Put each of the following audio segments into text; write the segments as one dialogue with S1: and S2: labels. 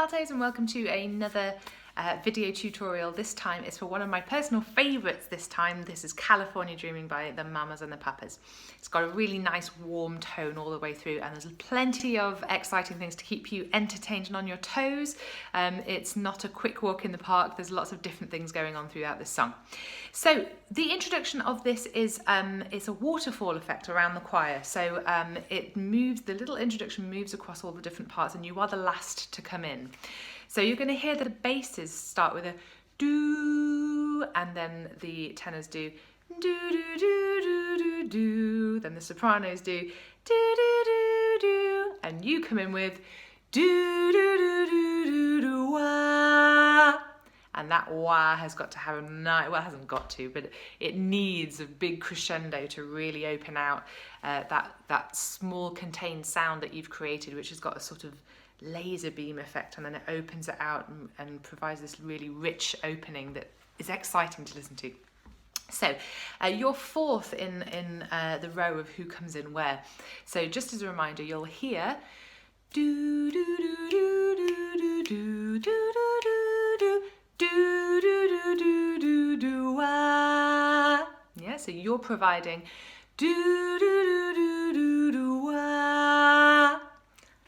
S1: altos, and welcome to another video tutorial. This time it's for one of my personal favourites this time. This is California Dreamin by the Mamas and the Papas. It's got a really nice warm tone all the way through, and there's plenty of exciting things to keep you entertained and on your toes. It's not a quick walk in the park. There's lots of different things going on throughout this song. So the introduction of this is a waterfall effect around the choir. So it moves, the little introduction moves across all the different parts, and you are the last to come in. So you're going to hear that the basses start with a do, and then the tenors do do do do do do do, then the sopranos do do do do do, and you come in with do do do do do do wah. And that wah has got to have a nice, well, it hasn't got to, but it needs a big crescendo to really open out that small contained sound that you've created, which has got a sort of laser beam effect, and then it opens it out and provides this really rich opening that is exciting to listen to. So you're fourth in the row of who comes in where. So just as a reminder, you'll hear do do do do do do do do do do do do do do wah. Yeah, so you're providing do do do do do do wah,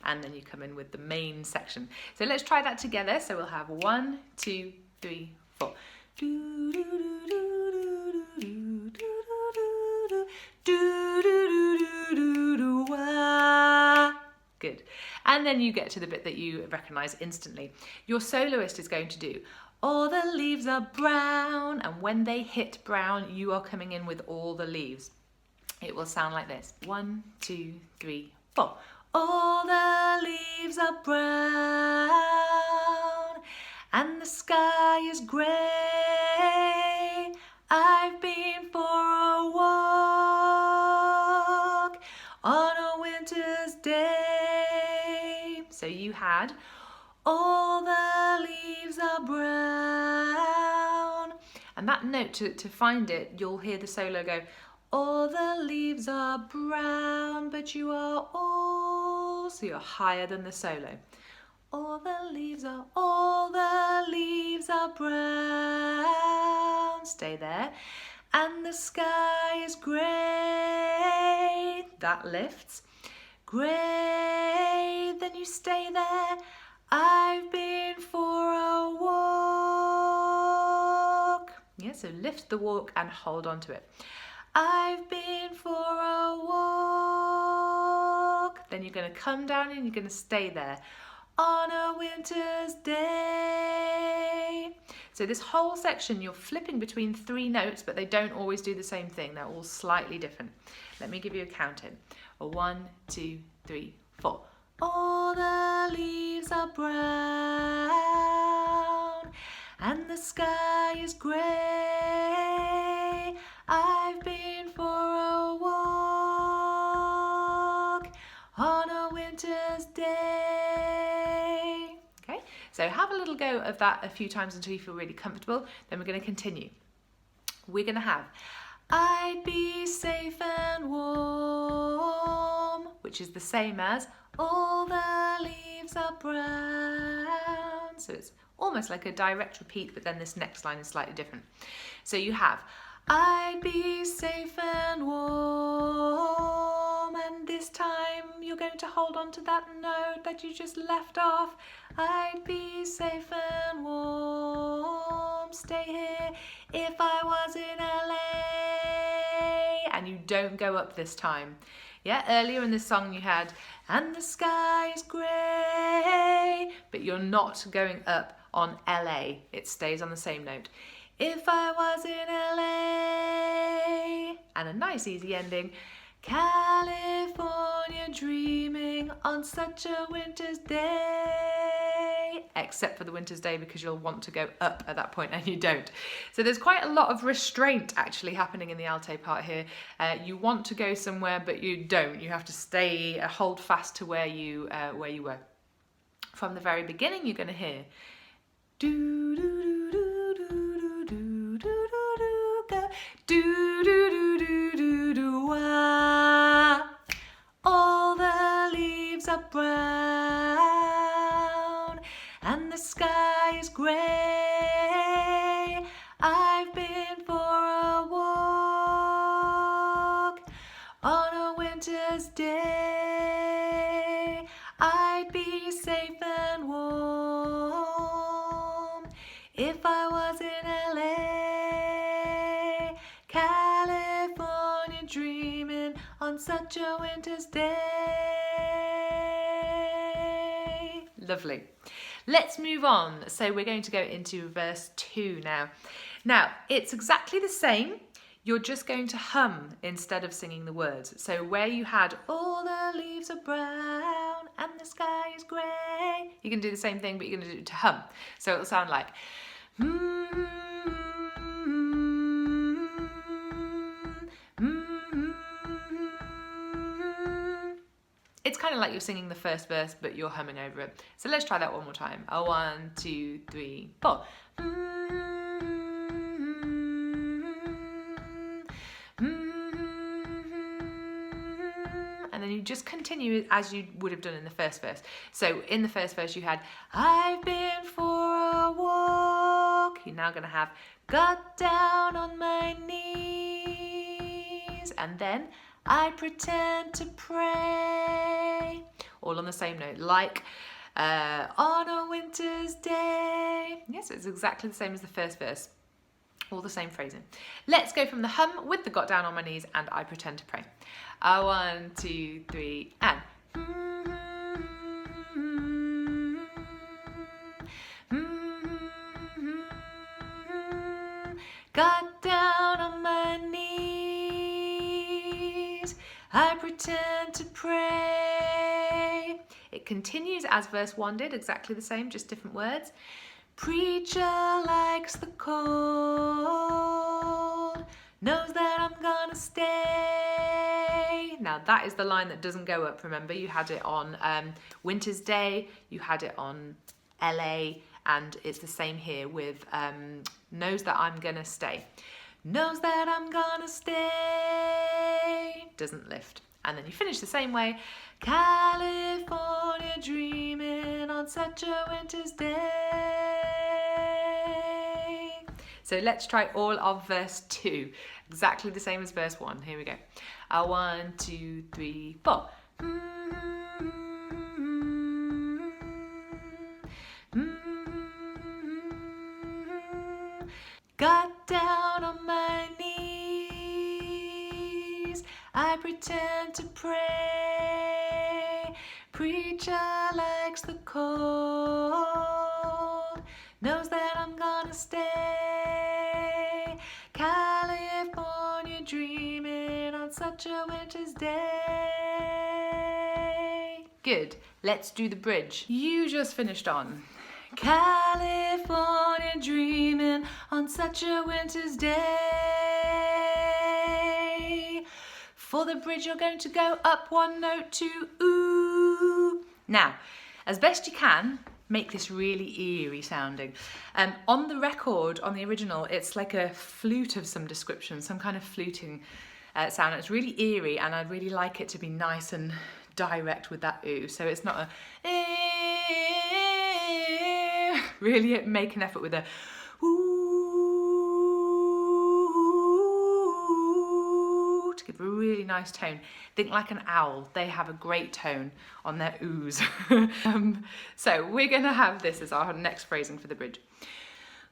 S1: and then you come in with the main section. So let's try that together. So we'll have 1, 2, 3, 4. Do do do do do do do do do do do do wah. Good. And then you get to the bit that you recognise instantly. Your soloist is going to do all the leaves are brown, and when they hit brown, you are coming in with all the leaves. It will sound like this. 1, 2, 3, 4. All the leaves are brown and the sky is grey. I've been for a walk on a winter's day. So you had all the leaves are brown, and that note, to find it, you'll hear the solo go, all the leaves are brown, but you are all, so you're higher than the solo. All the leaves are brown, stay there. And the sky is grey, that lifts. Grey, then you stay there. I've been for a walk. Yeah, so lift the walk and hold on to it. I've been for a walk. Then you're going to come down and you're going to stay there on a winter's day. So this whole section, you're flipping between 3 notes, but they don't always do the same thing. They're all slightly different. Let me give you a count in. 1, 2, 3, 4. All the leaves are brown and the sky is grey. I've been for a walk on a winter's day. Okay, so have a little go of that a few times until you feel really comfortable. Then we're going to continue. We're going to have I'd be safe and warm, which is the same as all the leaves are brown. So it's almost like a direct repeat, but then this next line is slightly different. So you have I'd be safe and warm, and this time you're going to hold on to that note that you just left off. I'd be safe and warm, stay here if I was in LA, and you don't go up this time. Yeah, earlier in the song you had and the sky is grey, but you're not going up on LA. It stays on the same note. If I was in LA, and a nice easy ending. California dreaming on such a winter's day. Except for the winter's day, because you'll want to go up at that point and you don't. So there's quite a lot of restraint actually happening in the alto part here. You want to go somewhere, but you don't. You have to stay, hold fast to where you were. From the very beginning, you're going to hear do do do do. Do do do do do do wah. All the leaves are brown and the sky is grey. I've been for a walk on a winter's day. I'd be safe and warm if I was in LA, California dreaming on such a winter's day. Lovely. Let's move on. So we're going to go into verse 2 now. Now, it's exactly the same. You're just going to hum instead of singing the words. So where you had all the leaves are brown and the sky is grey, you can do the same thing, but you're going to do it to hum. So it'll sound like It's kind of like you're singing the first verse, but you're humming over it. So let's try that one more time. 1, 2, 3, 4. And then you just continue as you would have done in the first verse. So in the first verse you had, I've been for a walk. You're now going to have, got down on my knees. And then, I pretend to pray. All on the same note, like on a winter's day. Yes, it's exactly the same as the first verse. All the same phrasing. Let's go from the hum with the got down on my knees and I pretend to pray. 1, 2, 3, and. Got down on my knees, I pretend to pray. It continues as verse 1 did, exactly the same, just different words. Preacher likes the cold, knows that I'm gonna stay. Now that is the line that doesn't go up, remember? You had it on Winter's Day, you had it on LA, and it's the same here with knows that I'm gonna stay. Knows that I'm gonna stay. Doesn't lift. And then you finish the same way. California dreaming on such a winter's day. So let's try all of verse 2. Exactly the same as verse 1. Here we go. 1, 2, 3, 4. Got down on my knees, I pretend to pray. Preacher likes the cold, knows that I'm gonna stay. California dreaming on such a winter's day. Good. Let's do the bridge. You just finished on California dreaming on such a winter's day. For the bridge you're going to go up one note to ooh. Now, as best you can, make this really eerie sounding. On the record, on the original, it's like a flute of some description, some kind of fluting sound. It's really eerie and I'd really like it to be nice and direct with that ooh. So it's not a really make an effort with a ooh to give a really nice tone. Think like an owl. They have a great tone on their oohs. So we're going to have this as our next phrasing for the bridge.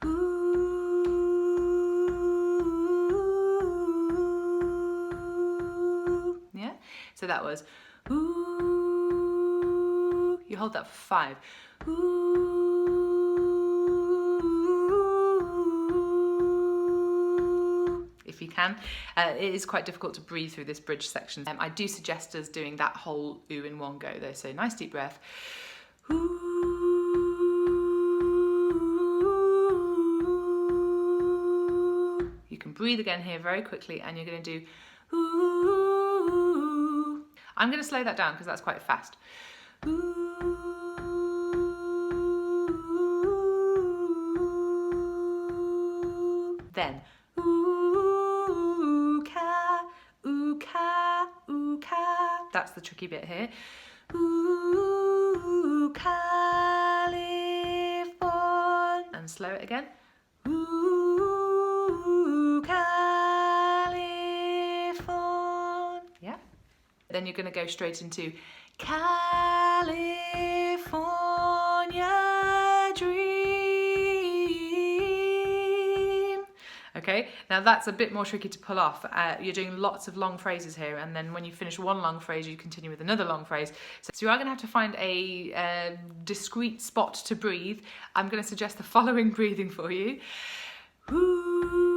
S1: Ooh. Yeah? So that was ooh. You hold that for 5. Ooh. If you can. It is quite difficult to breathe through this bridge section. I do suggest us doing that whole ooh in one go though, so nice deep breath. Ooh. You can breathe again here very quickly and you're going to do ooh. I'm going to slow that down because that's quite fast. Ooh. Then that's the tricky bit here. Ooh, California slow it again. Ooh, California. Yeah. Then you're going to go straight into California Dream. Okay, now that's a bit more tricky to pull off. You're doing lots of long phrases here, and then when you finish one long phrase, you continue with another long phrase. So you are going to have to find a discrete spot to breathe. I'm going to suggest the following breathing for you. Ooh,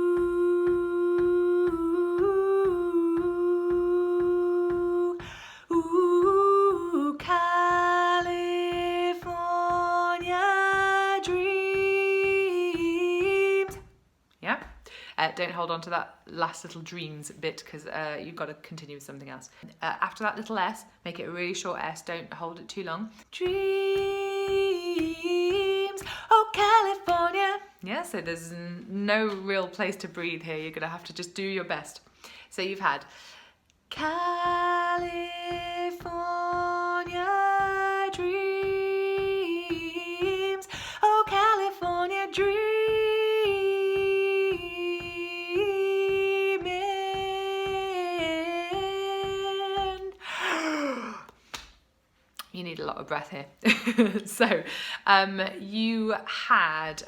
S1: California dreams. Yeah. Don't hold on to that last little dreams bit because you've got to continue with something else. After that little S, make it a really short S. Don't hold it too long. Dreams, oh California. Yeah, so there's no real place to breathe here. You're going to have to just do your best. So you've had California dreams, oh California dreaming. You need a lot of breath here. So you had,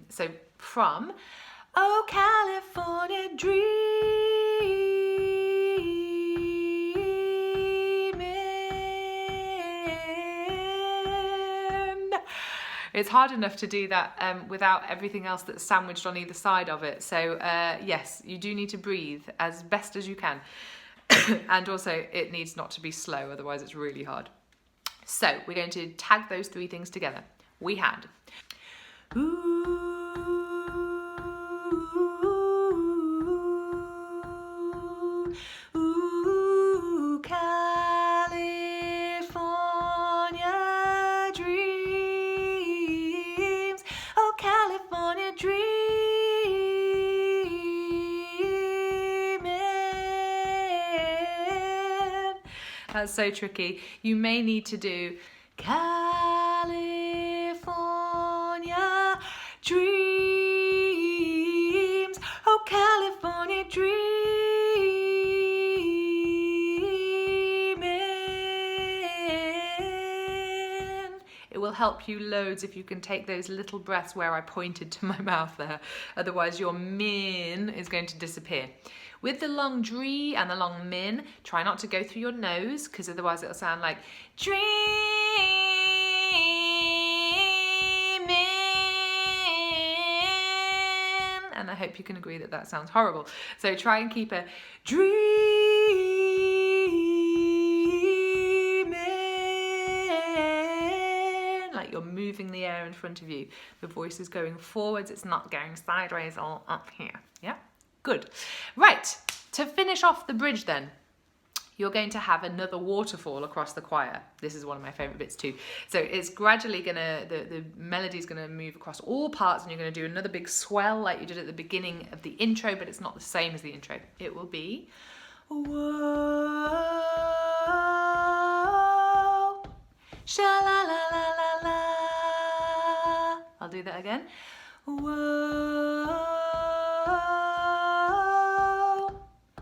S1: so from, oh California dreaming. It's hard enough to do that without everything else that's sandwiched on either side of it. So yes, you do need to breathe as best as you can. And also it needs not to be slow, otherwise it's really hard. So we're going to tag those three things together. We had ooh, California dreams, oh California dreaming. That's so tricky. You may need to do California dreams, oh California dreaming. It will help you loads if you can take those little breaths where I pointed to my mouth there. Otherwise your min is going to disappear. With the long dree and the long min, try not to go through your nose because otherwise it'll sound like dreaming. And I hope you can agree that that sounds horrible. So try and keep a dreaming, like you're moving the air in front of you. The voice is going forwards, it's not going sideways or up here. Yeah? Good. Right, to finish off the bridge then, you're going to have another waterfall across the choir. This is one of my favourite bits too. So it's gradually gonna, the melody's gonna move across all parts and you're gonna do another big swell like you did at the beginning of the intro, but it's not the same as the intro. It will be, whoa, sha-la-la-la-la-la. I'll do that again. Whoa,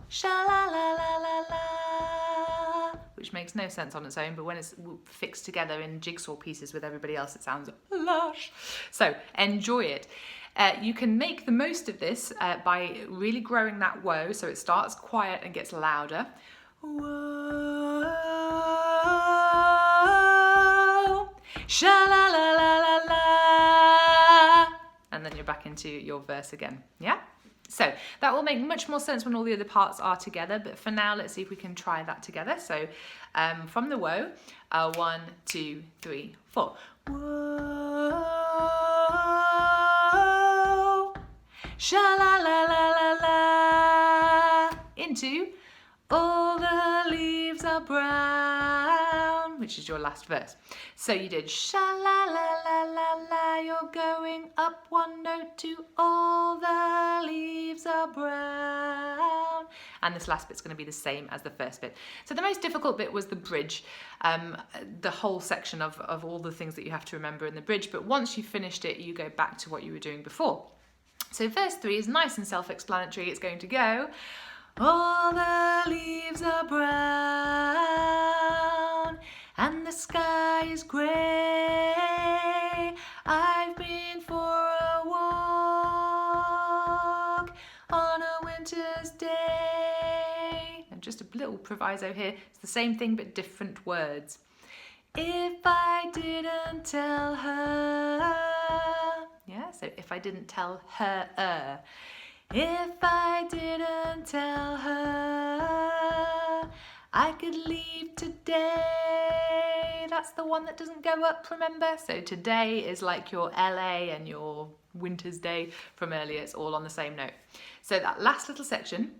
S1: sha-la-la-la-la-la, which makes no sense on its own, but when it's fixed together in jigsaw pieces with everybody else, it sounds lush. So enjoy it. You can make the most of this by really growing that whoa, so it starts quiet and gets louder. Whoa, sha-la-la-la-la-la. And then you're back into your verse again, yeah? So that will make much more sense when all the other parts are together, but for now, let's see if we can try that together. So from the whoa, 1, 2, 3, 4. Whoa, sha-la-la-la-la-la, into all the leaves are brown, which is your last verse. So you did sha-la-la-la-la-la, you're going up one note to all the leaves are brown. and this last bit's going to be the same as the first bit. So the most difficult bit was the bridge, the whole section of all the things that you have to remember in the bridge, but once you finished it, you go back to what you were doing before. So verse 3 is nice and self-explanatory. It's going to go, all the leaves are brown and the sky is grey. I've been for a walk on a winter's day. And just a little proviso here. It's the same thing but different words. If I didn't tell her, yeah, so if I didn't tell her, if I didn't tell her, I could leave today. That's the one that doesn't go up, remember? So today is like your LA and your winter's day from earlier. It's all on the same note. So that last little section,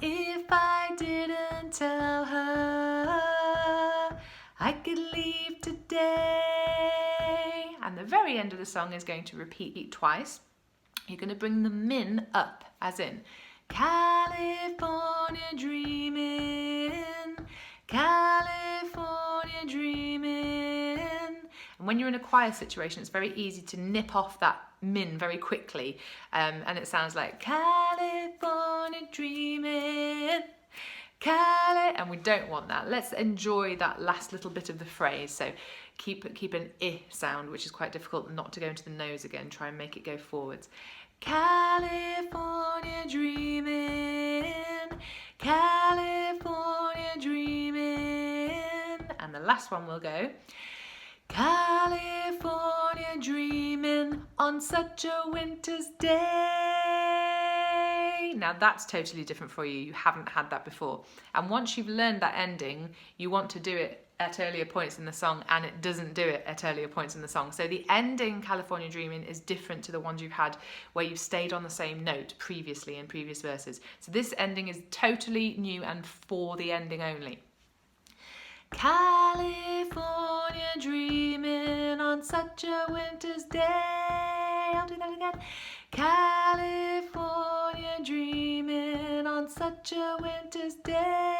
S1: if I didn't tell her, I could leave today. And the very end of the song is going to repeat twice. You're going to bring the min up, as in California dreamin', California dreamin'. And when you're in a choir situation, it's very easy to nip off that min very quickly, and it sounds like California dreamin', and we don't want that. Let's enjoy that last little bit of the phrase. So keep an I sound, which is quite difficult not to go into the nose again. Try and make it go forwards. California dreamin', California dreamin'. And the last one will go, California dreamin' on such a winter's day. Now that's totally different for you. You haven't had that before. And once you've learned that ending, you want to do it at earlier points in the song, and it doesn't do it at earlier points in the song. So the ending California Dreamin' is different to the ones you've had where you've stayed on the same note previously in previous verses. So this ending is totally new and for the ending only. California dreamin' on such a winter's day. I'll do that again. California dreamin' on such a winter's day.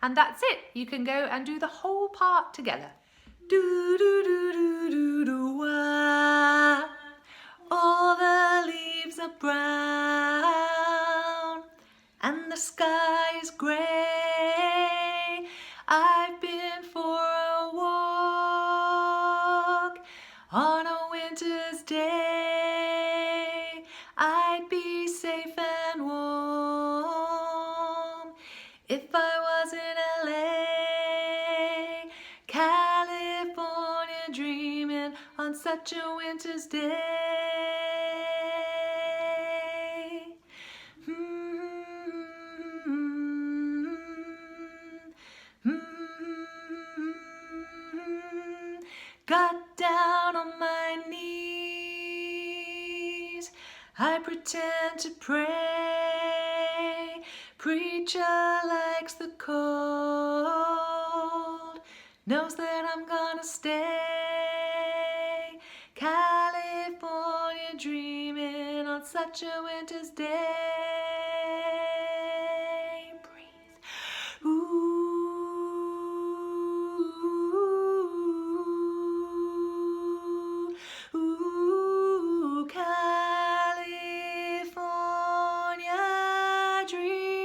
S1: And that's it. You can go and do the whole part together. Do do do do do do wah. All the leaves are brown and the sky is grey. I've been for a walk on a winter's day. I'd be safe and warm if I was in LA, California dreaming on such a winter's day. Got down on my knees, I pretend to pray. Preacher likes the cold, knows that I'm gonna stay. California dreaming on such a winter's day. Breathe. Ooh. Ooh, California dreams.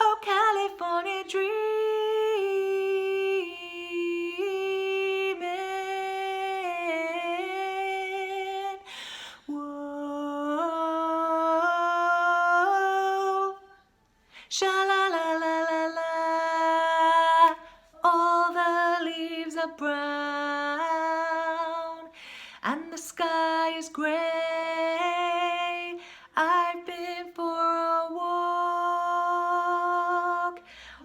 S1: Oh, California dreaming. Whoa. Sha-la-la-la-la-la. All the leaves are brown and the sky is grey. I've been for a walk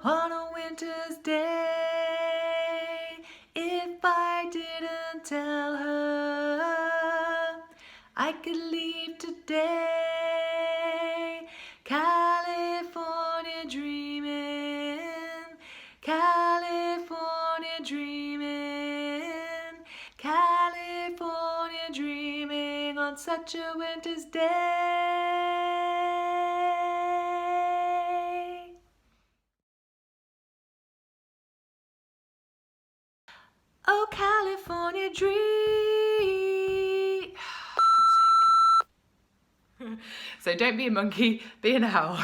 S1: on a winter's day. If I didn't tell her, I could leave today. California dreaming, California dreaming, California dreaming on such a winter's day. Oh, California dream. So don't be a monkey, be an owl.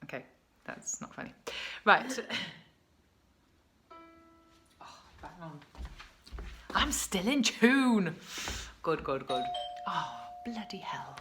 S1: Okay, that's not funny. Right. Oh, bang on. I'm still in tune. Good, good, good. Oh, bloody hell.